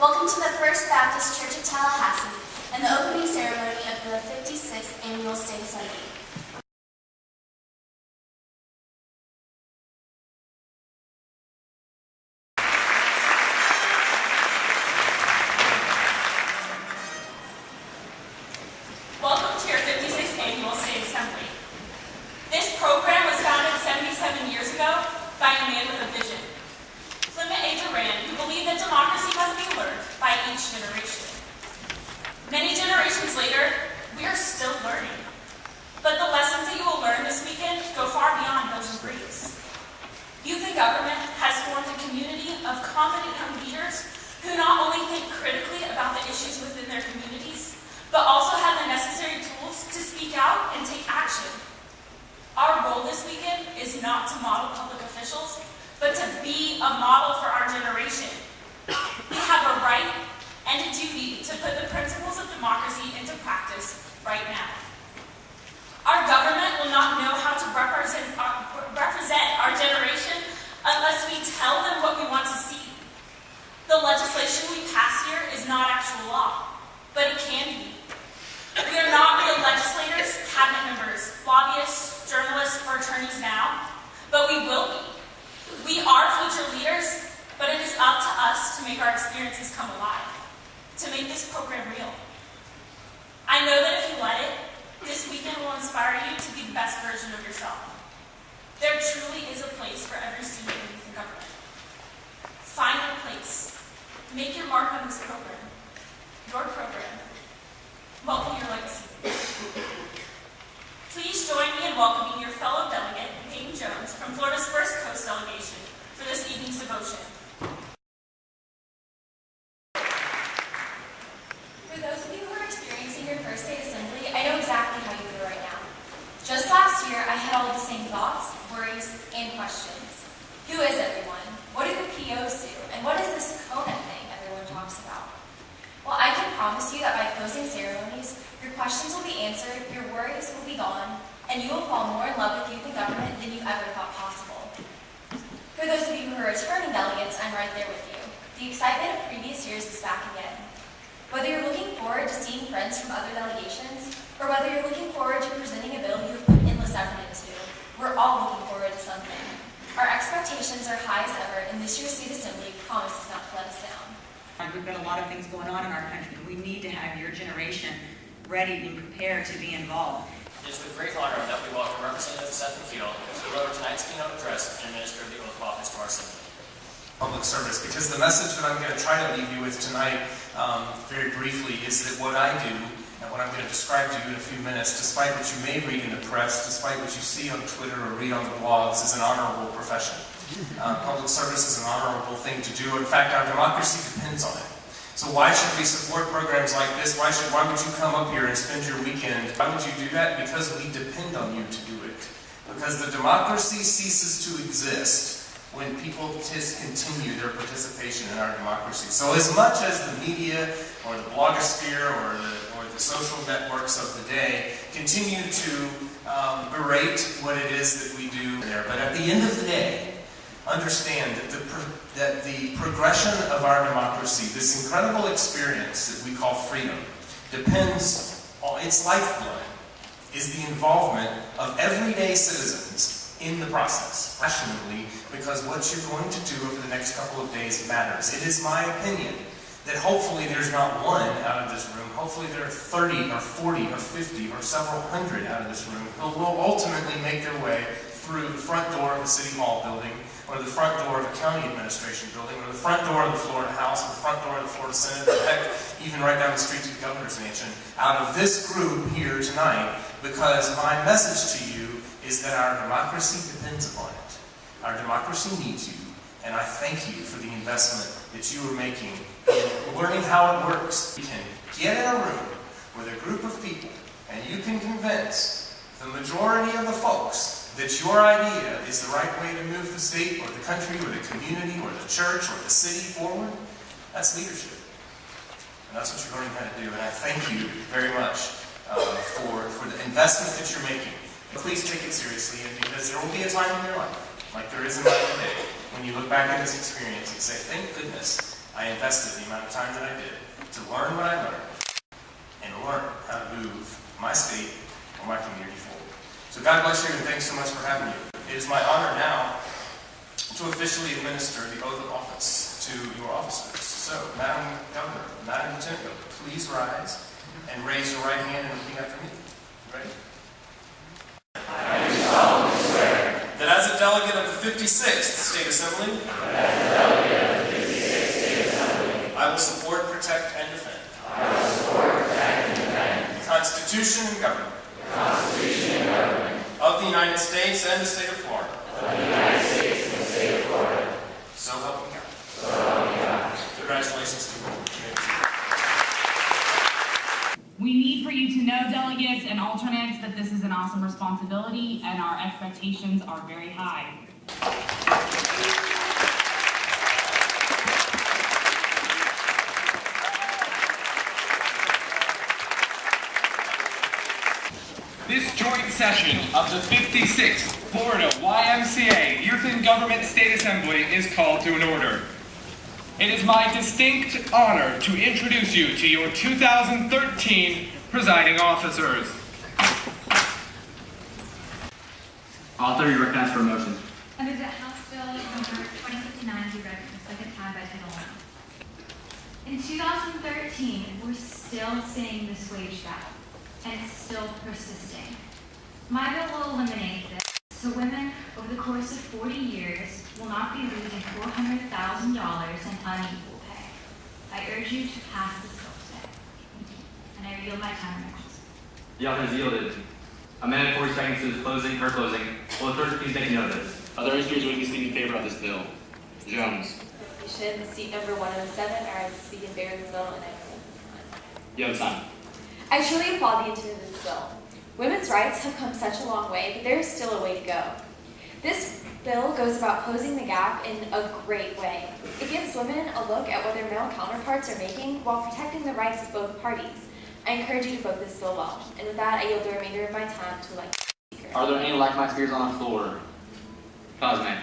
Welcome to the First Baptist Church of Tallahassee and the opening ceremony of the 56th Annual State Assembly. Welcome to your 56th Annual State Assembly. This program was founded 77 years ago by a man with a vision, Clement A. Durand, who believed that democracy must be learned by each generation. Many generations later, we are still learning. But the lessons that you will learn this weekend go far beyond those in briefs. Youth in Government has formed a community of confident young leaders who not only think critically about the issues within their communities, but also have the necessary tools to speak out and take action. Our role this weekend is not to model public officials, but to be a model for our generation. We have a right and a duty to put the principles of democracy into practice right now. Our government will not know how to represent our generation unless we tell them what we want to see. The legislation we pass here is not actual law, but it can be. We are not real legislators, cabinet members, lobbyists, journalists, or attorneys now, but we will be. We are future leaders, but it is up to us to make our experiences come alive, to make this program real. I know that if you let it, this weekend will inspire you to be the best version of yourself. There truly is a place for every student in youth government. Find your place. Make your mark on this program, your program. What will your legacy be? Please join me in welcoming your fellow delegate, Peyton Jones, from Florida's First Coast delegation for this evening's devotion. For those of you who are experiencing your first state assembly, I know exactly how you feel right now. Just last year, I had all the same thoughts, worries, and questions. Who is everyone? What do the POs do? And what is this CONA thing everyone talks about? Well, I can promise you that by closing ceremonies, your questions will be answered, your worries will be gone, and you will fall more in love with youth and government than you ever thought possible. For those of you who are returning delegates, I'm right there with you. The excitement of previous years is back again. Whether you're looking forward to seeing friends from other delegations, or whether you're looking forward to presenting a bill you've put endless effort into, we're all looking forward to something. Our expectations are high as ever, and this year's State Assembly promises not to let us down. We've got a lot of things going on in our country. We need to have your generation ready and prepared to be involved. It is with great honor that we welcome Representative Seth McFeel to deliver tonight's keynote address and administer the oath of office to our Assembly. Public service, because the message that I'm going to try to leave you with tonight, very briefly, is that what I do and what I'm going to describe to you in a few minutes, despite what you may read in the press, despite what you see on Twitter or read on the blogs, is an honorable profession. Public service is an honorable thing to do. In fact, our democracy depends on it. So why should we support programs like this? Why would you come up here and spend your weekend? Why would you do that? Because we depend on you to do it. Because the democracy ceases to exist when people discontinue their participation in our democracy. So as much as the media or the blogosphere or the social networks of the day continue to berate what it is that we do there, but at the end of the day, understand that the progression of our democracy, this incredible experience that we call freedom, depends on its lifeblood, is the involvement of everyday citizens in the process, passionately, because what you're going to do over the next couple of days matters. It is my opinion that hopefully there's not one out of this room, hopefully there are 30 or 40 or 50 or several hundred out of this room who will ultimately make their way through the front door of the City Hall building, or the front door of a county administration building, or the front door of the Florida House, or the front door of the Florida Senate, or heck, even right down the street to the Governor's Mansion, out of this group here tonight, because my message to you is that our democracy depends upon it. Our democracy needs you, and I thank you for the investment that you are making in learning how it works. You can get in a room with a group of people, and you can convince the majority of the folks that your idea is the right way to move the state or the country or the community or the church or the city forward. That's leadership. And that's what you're learning how to do. And I thank you very much for the investment that you're making. And please take it seriously, and because there will be a time in your life, like there is in mine today, when you look back at this experience and say, thank goodness I invested the amount of time that I did to learn what I learned and learn how to move my state or my community forward. So God bless you and thanks so much for having me. It is my honor now to officially administer the oath of office to your officers. So, Madam Governor, Madam Lieutenant Governor, please rise and raise your right hand and repeat after me. Ready? I do solemnly swear that as a delegate of the 56th State Assembly, I will support, protect, and defend the Constitution and government of the United States and the state of Florida. So help me God. Congratulations to you. We need for you to know, delegates and alternates, that this is an awesome responsibility and our expectations are very high. This joint session of the 56th Florida YMCA Youth in Government State Assembly is called to an order. It is my distinct honor to introduce you to your 2013 presiding officers. Author, you recognized for a motion. I move that House Bill number 2059 be read for the second time by title only. In 2013, we're still seeing this wage gap, and it's still persisting. My bill will eliminate this, so women over the course of 40 years will not be losing $400,000 in unequal pay. I urge you to pass this bill today. And I yield my time now. The author has yielded. A minute and 40 seconds to her closing. Will the clerk please make note of this? Are there any speakers wishing to speak in favor of this bill? Jones. The seat number 107, I speak in favor of this bill, and I You have time. I truly applaud the intent of this bill. Women's rights have come such a long way, but there is still a way to go. This bill goes about closing the gap in a great way. It gives women a look at what their male counterparts are making while protecting the rights of both parties. I encourage you to vote this bill well. And with that, I yield the remainder of my time to elect the Speaker. Are there any like-minded speakers on the floor? Cosme.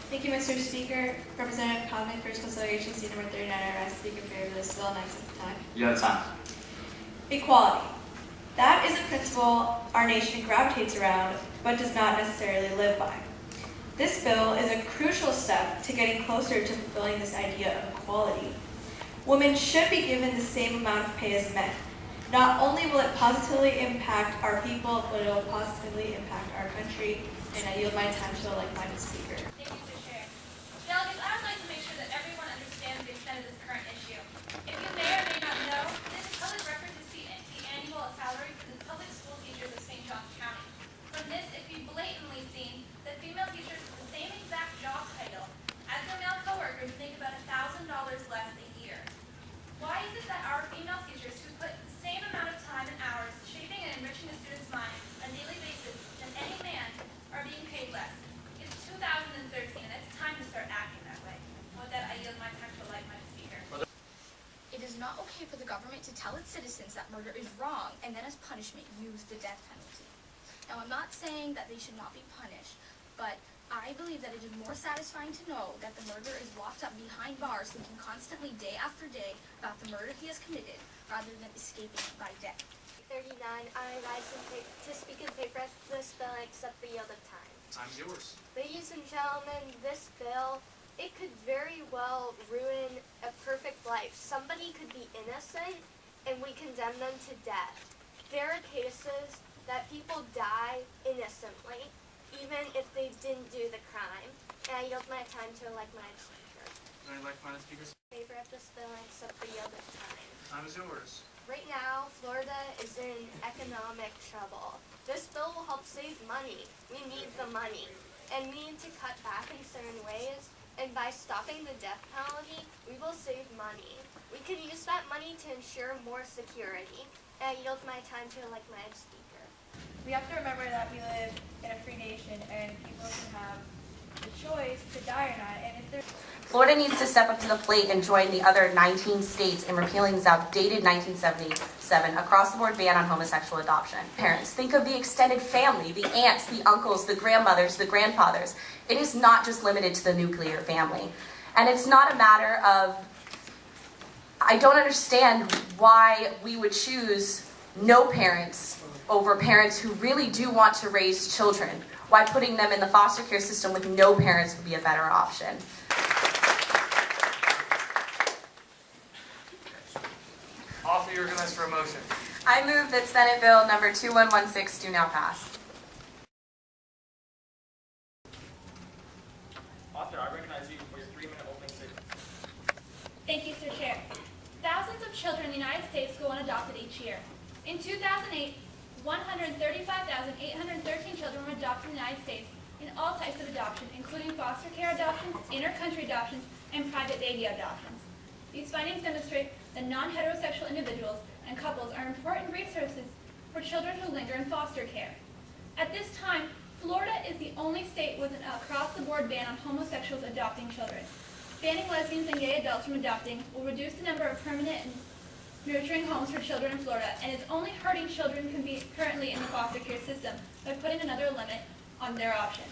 Thank you, Mr. Speaker. Representative Cosme, first consideration, seat number 39, I rise to speak in favor of this bill, and I accept the time. You have time. Equality. That is a principle our nation gravitates around, but does not necessarily live by. This bill is a crucial step to getting closer to fulfilling this idea of equality. Women should be given the same amount of pay as men. Not only will it positively impact our people, but it will positively impact our country. And I yield my time to elect-minded speaker. Thank you, Mr. Chair. Delegates, I would like to make sure that everyone understands the extent of this current issue. If you may or may not know, this is public record to see the annual salary for the public school teachers of St. Johns County. From this, it can be blatantly seen that female teachers with the same exact job title as their male coworkers make about $1,000 less a year. Why is it that our female teachers who put the same amount of time and hours shaping and enriching the students' minds on a daily basis than any man are being paid less? It's 2013, and it's time to start acting that way. With that, I yield my time to like-minded speaker. It is not okay for the government to tell its citizens that murder is wrong and then as punishment use the death penalty. Now, I'm not saying that they should not be punished, but I believe that it is more satisfying to know that the murderer is locked up behind bars thinking constantly day after day about the murder he has committed rather than escaping by death. 39, I rise to speak in favor of this bill and accept the yield of time. Time's yours. Ladies and gentlemen, this bill, it could very well ruin a perfect life. Somebody could be innocent and we condemn them to death. There are cases that people die innocently, even if they didn't do the crime. And I yield my time to like-minded speaker. Any like-minded speakers? In favor of this bill and accept the yield of time. Time is yours. Right now, Florida is in economic trouble. This bill will help save money. We need the money. And we need to cut back in certain ways. And by stopping the death penalty, we will save money. We can use that money to ensure more security. And I yield my time to like-minded speaker. We have to remember that we live in a free nation and people can have the choice to die or not. And if they're Florida needs to step up to the plate and join the other 19 states in repealing this outdated 1977 across-the-board ban on homosexual adoption. Parents, think of the extended family, the aunts, the uncles, the grandmothers, the grandfathers. It is not just limited to the nuclear family. And it's not a matter of I don't understand why we would choose no parents over parents who really do want to raise children. Why putting them in the foster care system with no parents would be a better option. Offer you recognize for a motion. I move that Senate Bill number 2116 do now pass. Author, I recognize you for your 3-minute opening statement. Thank you, Sir Chair. Thousands of children in the United States go unadopted each year. In 2008, 135,813 children were adopted in the United States in all types of adoption, including foster care adoptions, inter-country adoptions, and private baby adoptions. These findings demonstrate that non-heterosexual individuals and couples are important resources for children who linger in foster care. At this time, Florida is the only state with an across-the-board ban on homosexuals adopting children. Banning lesbians and gay adults from adopting will reduce the number of permanent and nurturing homes for children in Florida, and is only hurting children currently in the foster care system by putting another limit on their options.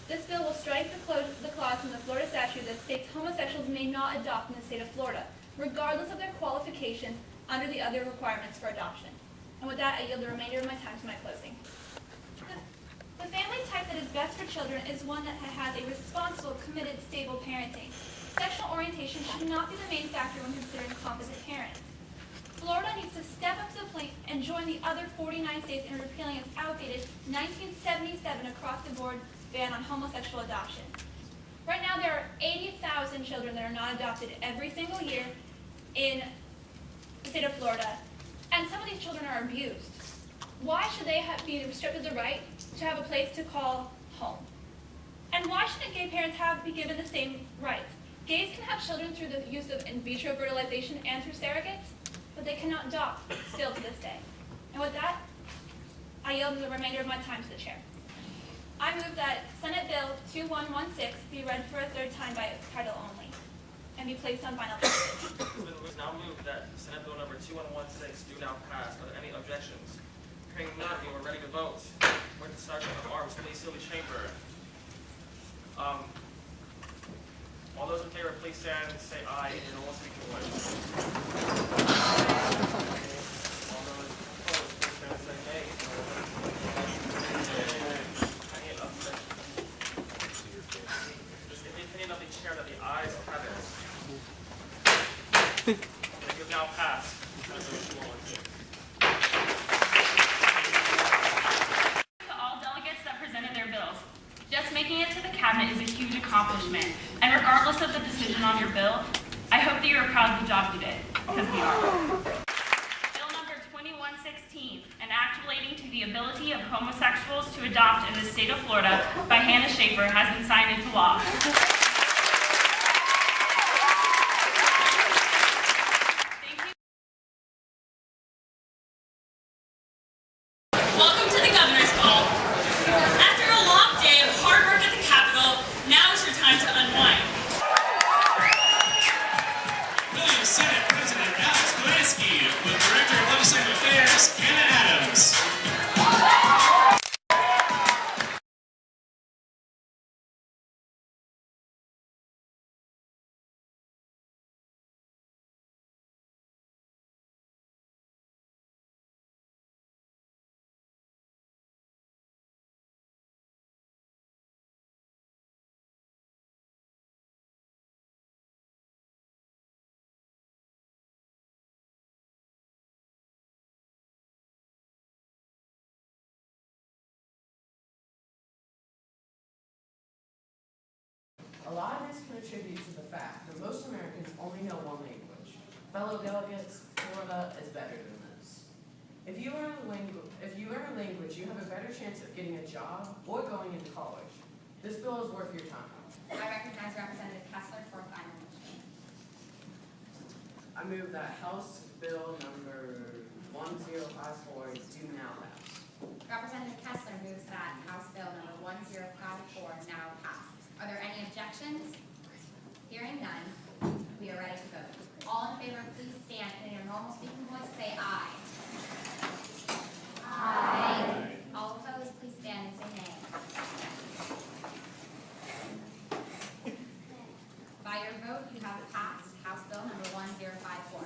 This bill will strike the clause from the Florida statute that states homosexuals may not adopt in the state of Florida, regardless of their qualifications under the other requirements for adoption. And with that, I yield the remainder of my time to my closing. The family type that is best for children is one that has a responsible, committed, stable parenting. Sexual orientation should not be the main factor when considering competent parents. Florida needs to step up to the plate and join the other 49 states in repealing its outdated 1977 across-the-board ban on homosexual adoption. Right now, there are 80,000 children that are not adopted every single year in the state of Florida, and some of these children are abused. Why should they be restricted the right to have a place to call home? And why shouldn't gay parents be given the same rights? Gays can have children through the use of in vitro fertilization and through surrogates, but they cannot adopt still to this day. And with that, I yield the remainder of my time to the chair. I move that Senate Bill 2116 be read for a third time by its title only, and be placed on final passage. It is now moved that Senate Bill number 2116 do now pass. Are there any objections? Hearing none, we are ready to vote. We're to Sergeant of Arms, please seal the chamber. All those in favor, please stand and say aye in your normal speaking voice. All those opposed, please stand and say nay. Any objections? It is the opinion of the chair that the ayes have it. It is now passed. Senate Bill 2116. To all delegates that presented their bills. Just making it to the cabinet is a huge accomplishment, and regardless of the decision on your bill, I hope that you are proud of the job you did, because we are. Bill number 2116, an act relating to the ability of homosexuals to adopt in the state of Florida by Hannah Schaefer, has been signed into law. Welcome to the Governor's Ball. After a long day of hard work at the Capitol, now is your time to unwind. Williams Senate President Alex Golansky with Director of Legislative Affairs, Kenna Adams. A lot of this can attribute to the fact that most Americans only know one language. Fellow delegates, Florida is better than this. If you learn a language, you have a better chance of getting a job or going into college. This bill is worth your time. I recognize Representative Kessler for a final motion. I move that House Bill number 1054 do now pass. Representative Kessler moves that House Bill number 1054 now pass. Are there any objections? Hearing none, we are ready to vote. All in favor, please stand in your normal speaking voice. Say aye. Aye. All opposed, please stand and say nay. By your vote, you have passed House Bill number 1054.